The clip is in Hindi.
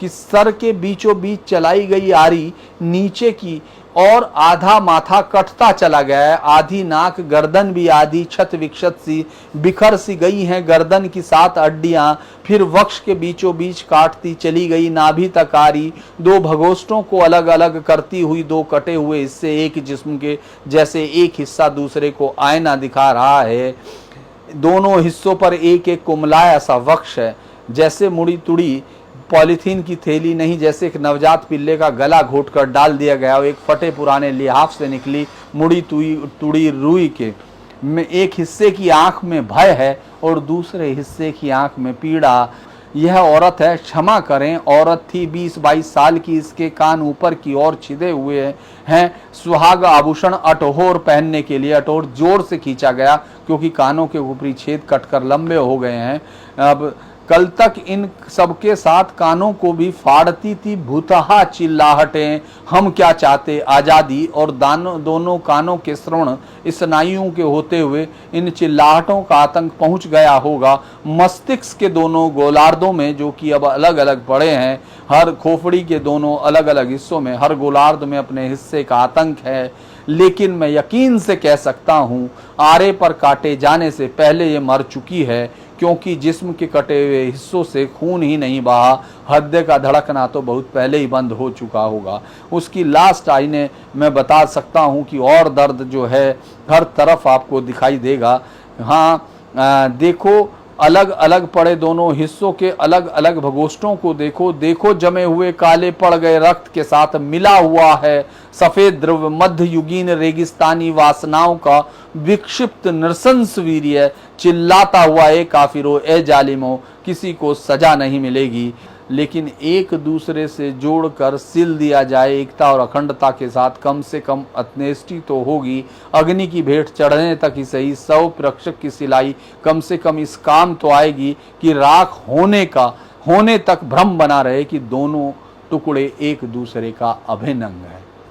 कि सर के बीचों बीच चलाई गई आरी नीचे की और आधा माथा कटता चला गया है, आधी नाक, गर्दन भी आधी क्षत विक्षत सी बिखर सी गई हैं गर्दन की 7 हड्डियां, फिर वक्ष के बीचों बीच काटती चली गई नाभि तक आरी, 2 भगोष्ठों को अलग अलग करती हुई 2 कटे हुए हिस्से एक जिस्म के, जैसे एक हिस्सा दूसरे को आईना दिखा रहा है। दोनों हिस्सों पर एक एक कुमलाया सा वक्ष है, जैसे मुड़ी तुड़ी पॉलीथीन की थैली नहीं, जैसे एक नवजात पिल्ले का गला घोटकर डाल दिया गया हो, एक फटे पुराने लिहाफ से निकली मुड़ी तुड़ी रुई के में एक हिस्से की आंख में भय है और दूसरे हिस्से की आंख में पीड़ा। यह औरत है, क्षमा करें, औरत थी 20-22 साल की, इसके कान ऊपर की ओर छिदे हुए हैं, सुहाग आभूषण अटोर पहनने के लिए अटोर जोर से खींचा गया क्योंकि कानों के ऊपरी छेद कटकर लंबे हो गए हैं। अब कल तक इन सबके साथ कानों को भी फाड़ती थी भूतहा चिल्लाहटें, हम क्या चाहते आज़ादी, और दोनों कानों के श्रवण स्नायुओं के होते हुए इन चिल्लाहटों का आतंक पहुंच गया होगा मस्तिष्क के दोनों गोलार्धों में, जो कि अब अलग अलग पड़े हैं। हर खोपड़ी के दोनों अलग अलग हिस्सों में हर गोलार्ध में अपने हिस्से का आतंक है। लेकिन मैं यकीन से कह सकता हूँ आरे पर काटे जाने से पहले ये मर चुकी है, क्योंकि जिस्म के कटे हुए हिस्सों से खून ही नहीं बहा, हृदय का धड़कना तो बहुत पहले ही बंद हो चुका होगा। उसकी लास्ट आईने मैं बता सकता हूँ कि और दर्द जो है हर तरफ आपको दिखाई देगा। हाँ, देखो अलग अलग पड़े दोनों हिस्सों के अलग अलग भगोष्ठों को देखो, देखो जमे हुए काले पड़ गए रक्त के साथ मिला हुआ है सफेद द्रव्य, मध्ययुगीन रेगिस्तानी वासनाओं का विक्षिप्त नृशंस वीर्य। चिल्लाता हुआ ए काफिरो, ए जालिमो, किसी को सजा नहीं मिलेगी, लेकिन एक दूसरे से जोड़कर सिल दिया जाए एकता और अखंडता के साथ, कम से कम अत्येष्टि तो होगी। अग्नि की भेंट चढ़ने तक ही सही, 100 रक्षक की सिलाई कम से कम इस काम तो आएगी कि राख होने तक भ्रम बना रहे कि दोनों टुकड़े एक दूसरे का अभिन्न अंग है।